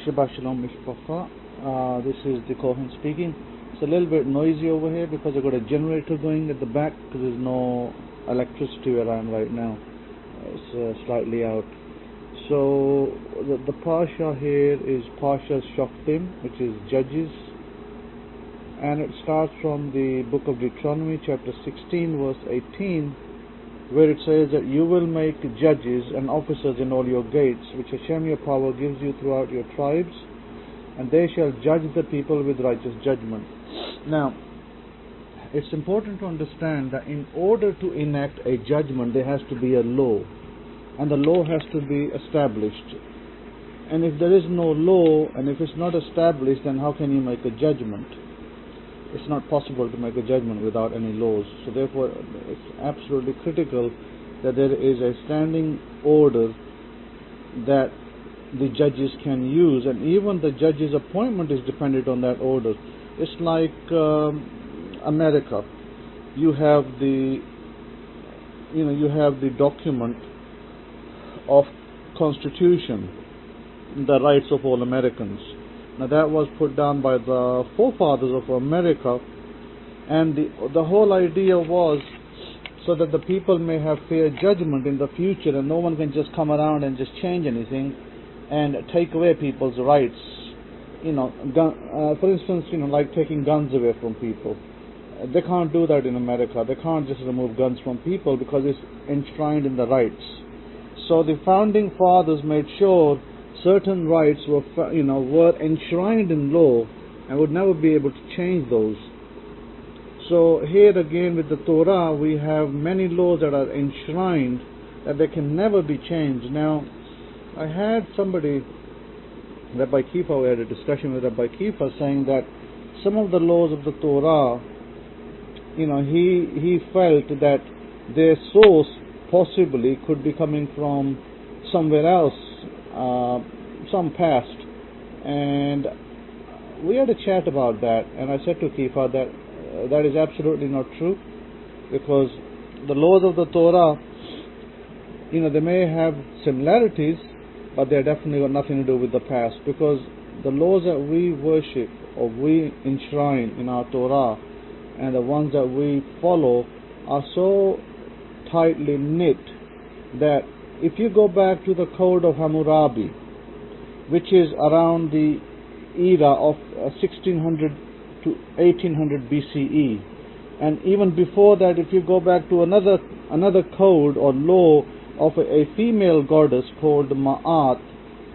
Shabbat Shalom Mishpacha. This is the Kohen speaking. It's a little bit noisy over here because I've got a generator going at the back because there's no electricity where I am right now. It's slightly out. So the Parsha here is Parsha Shoftim, which is Judges, and it starts from the book of Deuteronomy chapter 16 verse 18, where it says that you will make judges and officers in all your gates, which Hashem your power gives you throughout your tribes, and they shall judge the people with righteous judgment. Now, it's important to understand that in order to enact a judgment, there has to be a law, and the law has to be established. And if there is no law, and if it's not established, then how can you make a judgment? It's not possible to make a judgment without any laws. So therefore, it's absolutely critical that there is a standing order that the judges can use, and even the judge's appointment is dependent on that order. It's like America. You have the document of Constitution, the rights of all Americans. Now that was put down by the forefathers of America, and the whole idea was so that the people may have fair judgment in the future, and no one can just come around and just change anything and take away people's rights. For instance, like taking guns away from people. They can't do that in America. They can't just remove guns from people because it's enshrined in the rights. So the founding fathers made sure certain rights were enshrined in law and would never be able to change those. So here again with the Torah, we have many laws that are enshrined that they can never be changed. Now, I had somebody, Rabbi Kifa, we had a discussion with Rabbi Kifa saying that some of the laws of the Torah, he felt that their source possibly could be coming from somewhere else, some past, and we had a chat about that, and I said to Kifa that that is absolutely not true, because the laws of the Torah, they may have similarities, but they definitely got nothing to do with the past, because the laws that we worship or we enshrine in our Torah and the ones that we follow are so tightly knit that if you go back to the Code of Hammurabi, which is around the era of 1600 to 1800 BCE, and even before that, if you go back to another code or law of a female goddess called Ma'at,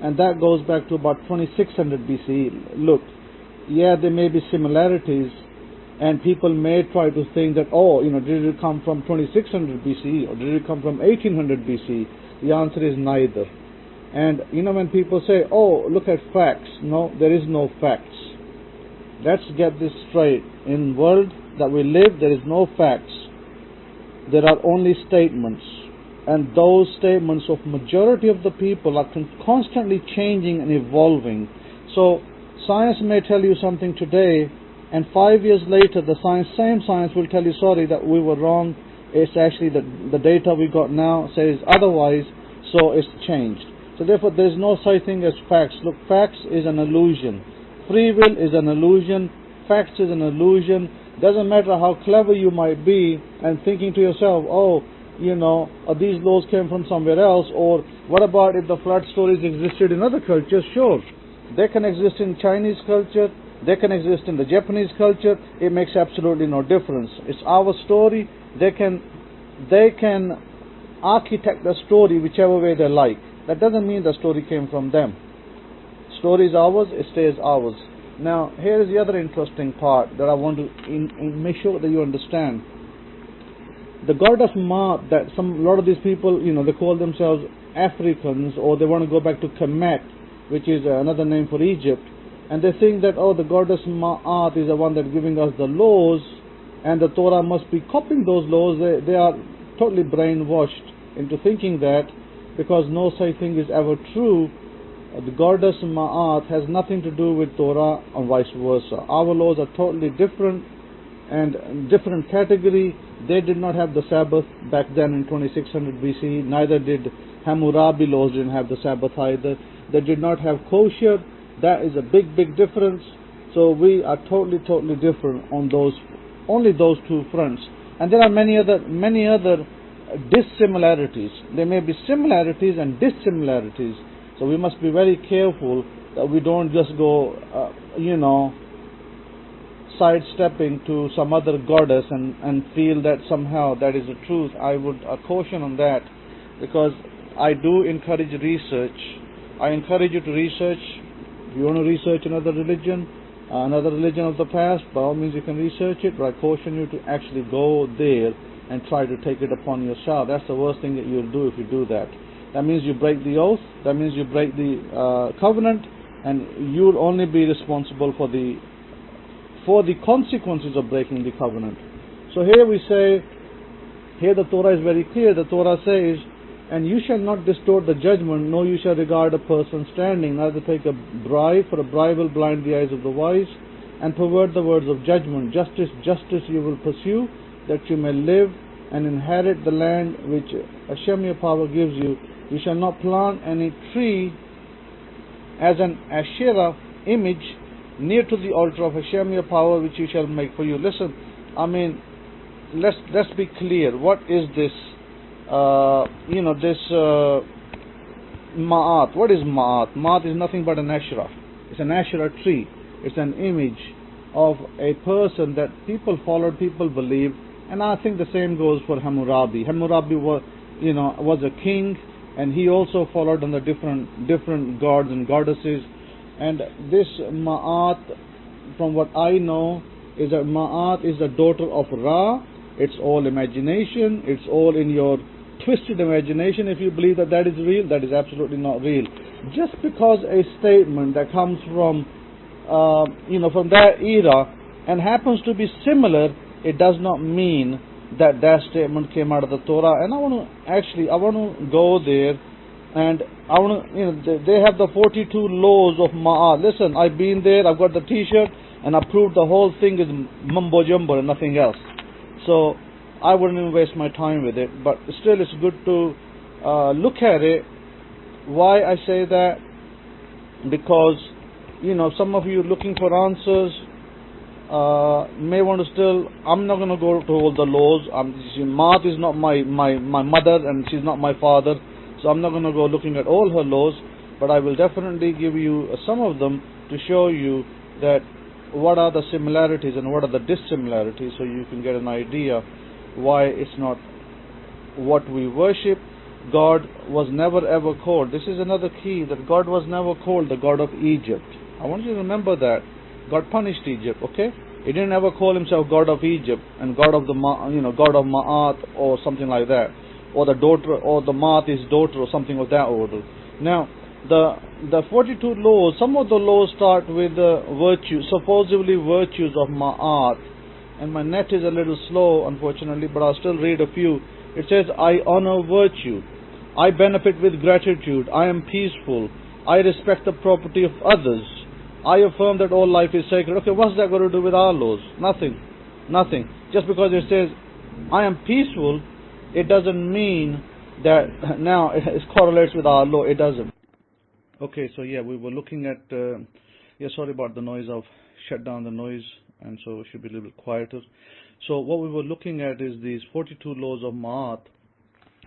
and that goes back to about 2600 BCE. Look, there may be similarities, and people may try to think that, did it come from 2600 BCE or did it come from 1800 BCE? The answer is neither. And when people say, look at facts, no, there is no facts. Let's get this straight. In the world that we live, there is no facts. There are only statements. And those statements of majority of the people are constantly changing and evolving. So science may tell you something today, and 5 years later the same science will tell you, sorry, that we were wrong. It's actually the data we got now says otherwise, so it's changed. So therefore there is no such thing as facts. Look, facts is an illusion. Free will is an illusion. Facts is an illusion. Doesn't matter how clever you might be and thinking to yourself, these laws came from somewhere else, or what about if the flood stories existed in other cultures? Sure, they can exist in Chinese culture, they can exist in the Japanese culture. It makes absolutely no difference. It's our story. They can architect the story whichever way they like. That doesn't mean the story came from them. Story is ours, it stays ours. Now, here is the other interesting part that I want to make sure that you understand. The goddess Ma, that a lot of these people, they call themselves Africans, or they want to go back to Kemet, which is another name for Egypt, and they think that, the goddess Ma'at is the one that's giving us the laws, and the Torah must be copying those laws. They are totally brainwashed into thinking that, because no such thing is ever true. The goddess Ma'at has nothing to do with Torah and vice versa. Our laws are totally different and different category. They did not have the Sabbath back then in 2600 BC. Neither did Hammurabi laws didn't have the Sabbath either. They did not have kosher. That is a big, big difference. So we are totally, totally different on only those two fronts. And there are many other dissimilarities. There may be similarities and dissimilarities. So we must be very careful that we don't just go, sidestepping to some other goddess and feel that somehow that is the truth. I would caution on that, because I do encourage research. I encourage you to research. If you want to research another religion of the past, by all means you can research it, but I caution you to actually go there and try to take it upon yourself. That's the worst thing that you'll do if you do that. That means you break the oath, that means you break the covenant, and you'll only be responsible for the consequences of breaking the covenant. So here the Torah is very clear. The Torah says, and you shall not distort the judgment, nor you shall regard a person standing, neither take a bribe, for a bribe will blind the eyes of the wise, and pervert the words of judgment. Justice you will pursue, that you may live and inherit the land which Hashem your power gives you. You shall not plant any tree as an Asherah image near to the altar of Hashem your power, which you shall make for you. Listen, I mean, let's be clear. What is this? Ma'at. What is Ma'at? Ma'at is nothing but an Asherah. It's an Asherah tree. It's an image of a person that people followed, people believed, and I think the same goes for Hammurabi. Hammurabi was a king, and he also followed on the different gods and goddesses. And this Ma'at, from what I know, is that Ma'at is the daughter of Ra. It's all imagination. It's all in your twisted imagination. If you believe that that is real, that is absolutely not real. Just because a statement that comes from from that era and happens to be similar, it does not mean that that statement came out of the Torah. And I want to go there, and I want to, they have the 42 laws of Ma'at. Listen, I've been there, I've got the t-shirt, and I proved the whole thing is mumbo jumbo and nothing else. So I wouldn't even waste my time with it, but still it's good to look at it. Why I say that? Because some of you looking for answers may want to still. I'm not going to go to all the laws. Ma'at is not my mother, and she's not my father, so I'm not going to go looking at all her laws, but I will definitely give you some of them to show you that what are the similarities and what are the dissimilarities, so you can get an idea why it's not what we worship. God was never ever called. This is another key, that God was never called the God of Egypt. I want you to remember that. God punished Egypt, okay? He didn't ever call himself God of Egypt and God of God of Ma'at or something like that, or the daughter, or the Ma'at is daughter or something of that order. Now, the 42 laws, some of the laws start with the virtues, supposedly virtues of Ma'at, and my net is a little slow, unfortunately, but I'll still read a few. It says, I honor virtue, I benefit with gratitude, I am peaceful, I respect the property of others, I affirm that all life is sacred. Okay, what's that got to do with our laws? Nothing. Just because it says, I am peaceful, it doesn't mean that now it correlates with our law. It doesn't. Okay, so yeah, we were looking at, sorry about the noise. I've shut down the noise, and so it should be a little bit quieter. So what we were looking at is these 42 laws of Ma'at,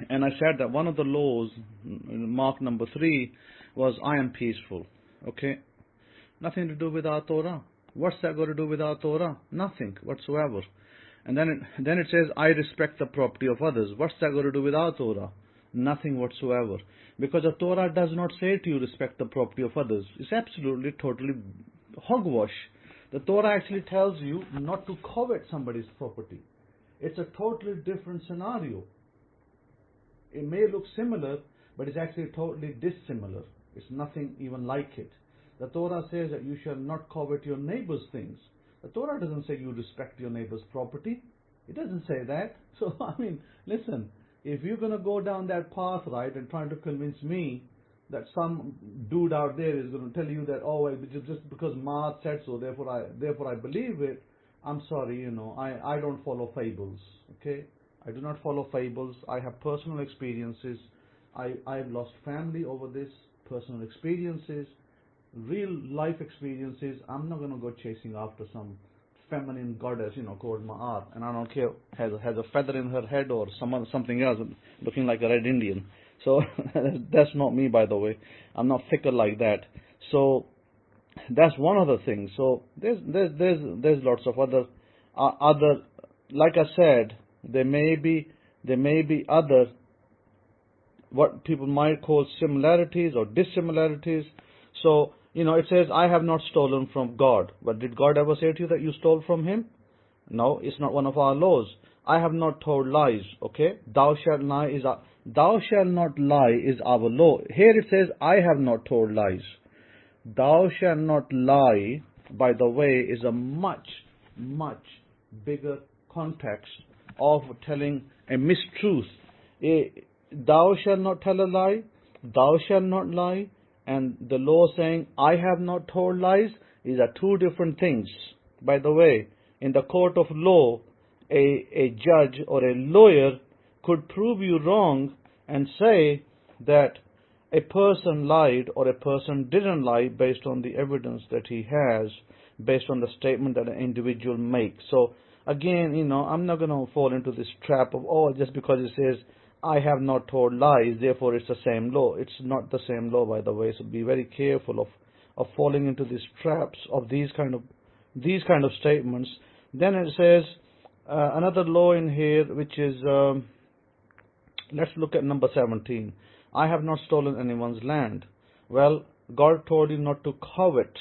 and I said that one of the laws, mark number 3, was I am peaceful. Okay, nothing to do with our Torah. What's that got to do with our Torah? Nothing whatsoever. And then it says, I respect the property of others. What's that got to do with our Torah? Nothing whatsoever. Because the Torah does not say to you, respect the property of others. It's absolutely, totally hogwash. The Torah actually tells you not to covet somebody's property. It's a totally different scenario. It may look similar, but it's actually totally dissimilar. It's nothing even like it. The Torah says that you shall not covet your neighbor's things. The Torah doesn't say you respect your neighbor's property. It doesn't say that. So, I mean, listen, if you're going to go down that path, right, and trying to convince me that some dude out there is going to tell you that, oh, well, just because Ma'at said so, therefore I believe it, I'm sorry, I don't follow fables, okay? I do not follow fables. I have personal experiences. I've lost family over this, personal experiences. real life experiences. I'm not going to go chasing after some feminine goddess, called Ma'ar, and I don't care has a feather in her head or something else, looking like a red Indian. So that's not me, by the way. I'm not fickle like that. So that's one of the things. So there's lots of other like I said, there may be other what people might call similarities or dissimilarities. So, it says, I have not stolen from God. But did God ever say to you that you stole from Him? No, it's not one of our laws. I have not told lies, okay? Thou shalt not lie is our law. Here it says, I have not told lies. Thou shalt not lie, by the way, is a much, much bigger context of telling a mistruth. Thou shalt not tell a lie, thou shalt not lie, and the law saying, I have not told lies, these are two different things. By the way, in the court of law, a judge or a lawyer could prove you wrong and say that a person lied or a person didn't lie based on the evidence that he has, based on the statement that an individual makes. So again, I'm not going to fall into this trap of, just because it says, I have not told lies, therefore it's the same law. It's not the same law, by the way. So be very careful of falling into these traps of these kind of statements. Then it says another law in here, which is let's look at number 17. I have not stolen anyone's land. Well, God told you not to covet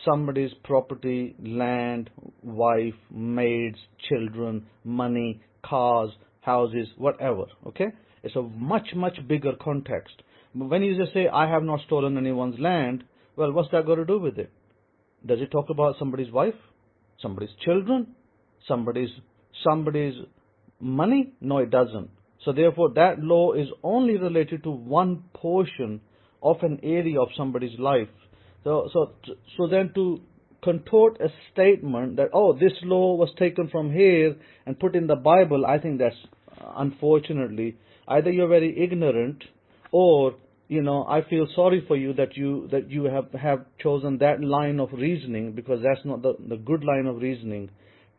somebody's property, land, wife, maids, children, money, cars, houses, whatever, okay? It's a much, much bigger context. When you just say, I have not stolen anyone's land, well, what's that got to do with it? Does it talk about somebody's wife, somebody's children, somebody's money? No, it doesn't. So therefore, that law is only related to one portion of an area of somebody's life. So then to contort a statement that, this law was taken from here and put in the Bible, I think that's, unfortunately, either you're very ignorant or, I feel sorry for you that you have chosen that line of reasoning, because that's not the good line of reasoning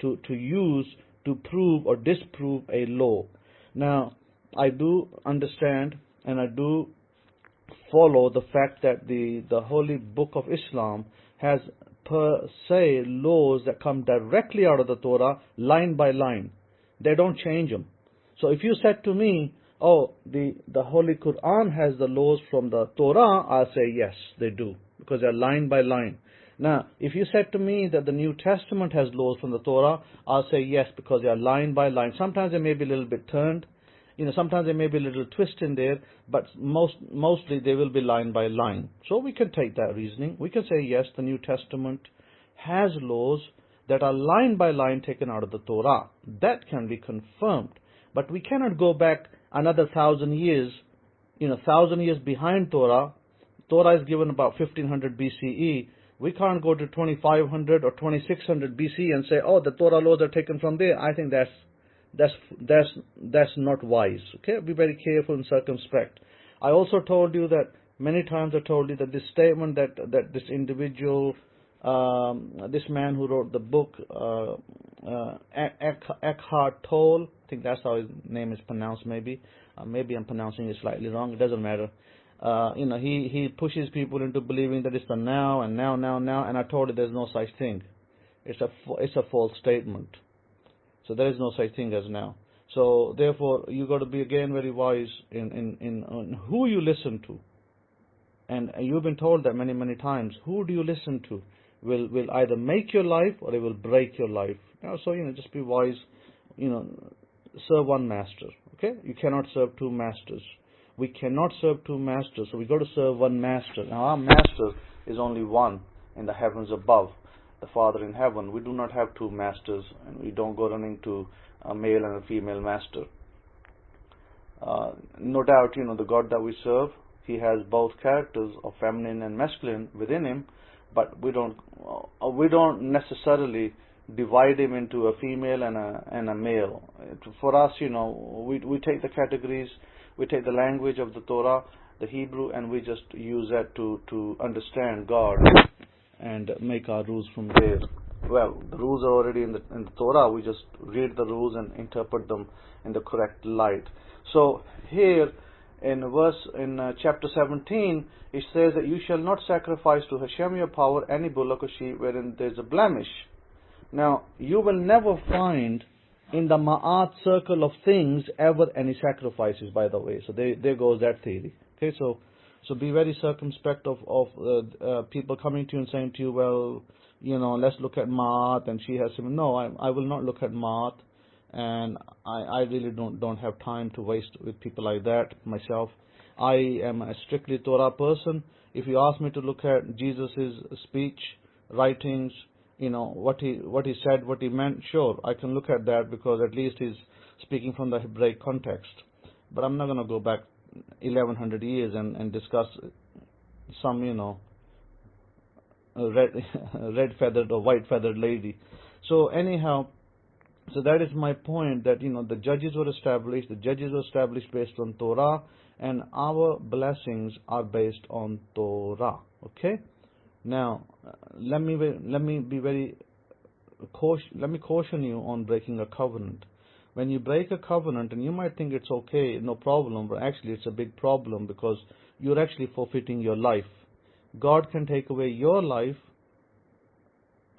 to use to prove or disprove a law. Now, I do understand and I do follow the fact that the Holy Book of Islam has per se laws that come directly out of the Torah, line by line. They don't change them. So if you said to me, the Holy Quran has the laws from the Torah, I'll say yes, they do, because they're line by line. Now, if you said to me that the New Testament has laws from the Torah, I'll say yes, because they are line by line. Sometimes they may be a little bit turned, sometimes there may be a little twist in there, but mostly they will be line by line. So we can take that reasoning. We can say, yes, the New Testament has laws that are line by line taken out of the Torah. That can be confirmed. But we cannot go back another 1,000 years, 1,000 years behind Torah. Torah is given about 1500 BCE. We can't go to 2500 or 2600 BC and say, the Torah laws are taken from there. I think that's not wise. Okay, be very careful and circumspect. I also told you that many times. I told you that this statement that this individual, this man who wrote the book, Eckhart Tolle, I think that's how his name is pronounced. Maybe I'm pronouncing it slightly wrong. It doesn't matter. He pushes people into believing that it's the now and now, and I told you there's no such thing. It's a false statement. So there is no such thing as now. So therefore, you got to be again very wise in who you listen to. And you've been told that many, many times. Who do you listen to? Will either make your life or it will break your life. So just be wise. Serve one master. Okay, you cannot serve two masters. We cannot serve two masters. So we got to serve one master. Now our master is only one in the heavens above, the Father in heaven. We do not have two masters, and we don't go running to a male and a female master. No doubt, the God that we serve, He has both characters of feminine and masculine within Him, but we don't necessarily divide Him into a female and a male. For us, we take the categories, we take the language of the Torah, the Hebrew, and we just use that to understand God and make our rules from there. Well, the rules are already in the Torah. We just read the rules and interpret them in the correct light. So here in chapter 17, it says that you shall not sacrifice to Hashem your power any bullock or sheep wherein there is a blemish. Now, you will never find in the Ma'at circle of things ever any sacrifices, by the way. So there goes that theory. Okay, so be very circumspect of people coming to you and saying to you, well, let's look at Ma'at, and she has some. No, I will not look at Ma'at, and I really don't have time to waste with people like that myself. I am a strictly Torah person. If you ask me to look at Jesus' speech, writings, what he said, what he meant, sure, I can look at that, because at least he's speaking from the Hebraic context. But I'm not going to go back 1100 years and discuss some, red feathered or white feathered lady. So anyhow, so that is my point, that the judges were established. The judges were established based on Torah, and our blessings are based on Torah. Okay. Now, let me caution you on breaking a covenant. When you break a covenant, and you might think it's okay, no problem, but actually it's a big problem, because you're actually forfeiting your life. God can take away your life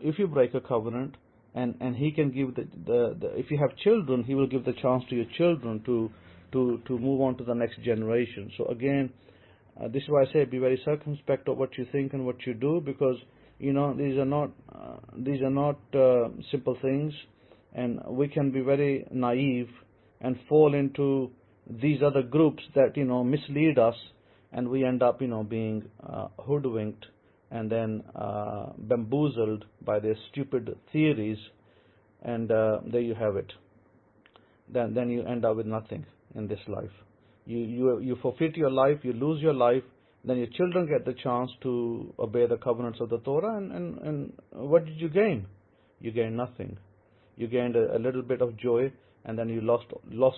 if you break a covenant, and He can give if you have children, He will give the chance to your children to move on to the next generation. So again, this is why I say be very circumspect of what you think and what you do, because these are not simple things, and we can be very naive and fall into these other groups that mislead us, and we end up being hoodwinked and then bamboozled by their stupid theories, and there you have it. Then you end up with nothing in this life. You forfeit your life, you lose your life, then your children get the chance to obey the covenants of the Torah, and what did you gain? You gained nothing. You gained a little bit of joy, and then you lost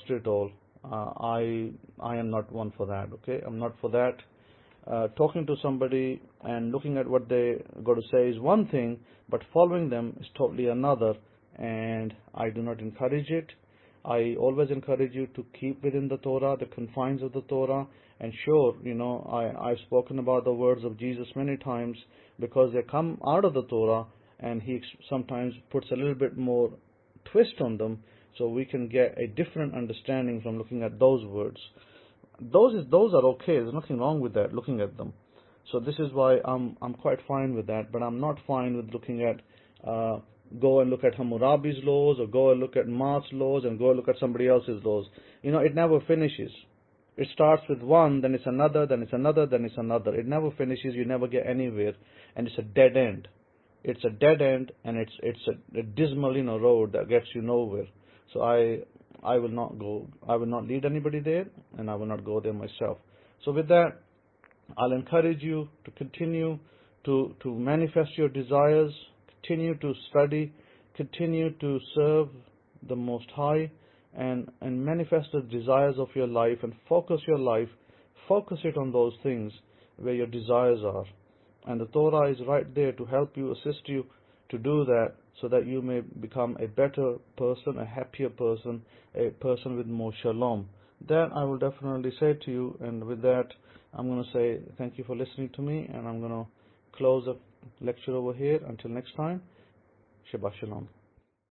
it all. I am not one for that. Okay, I'm not for that. Talking to somebody and looking at what they got to say is one thing, but following them is totally another, and I do not encourage it. I always encourage you to keep within the Torah, the confines of the Torah, and sure, I've spoken about the words of Jesus many times, because they come out of the Torah, and He sometimes puts a little bit more twist on them, so we can get a different understanding from looking at those words. Those are okay. There's nothing wrong with that, looking at them. So this is why I'm quite fine with that, but I'm not fine with looking at go and look at Hammurabi's laws, or go and look at Ma'at's laws, and go and look at somebody else's laws. It never finishes. It starts with one, then it's another, then it's another, then it's another. It never finishes. You never get anywhere, and it's a dead end. It's a dead end, and it's a dismal road that gets you nowhere. So I will not go. I will not lead anybody there, and I will not go there myself. So with that, I'll encourage you to continue to manifest your desires, continue to study, continue to serve the Most High, and manifest the desires of your life, and focus your life, focus it on those things where your desires are. And the Torah is right there to help you, assist you to do that, so that you may become a better person, a happier person, a person with more shalom. That I will definitely say to you, and with that, I'm going to say thank you for listening to me, and I'm going to close the lecture over here. Until next time, Shabbat Shalom.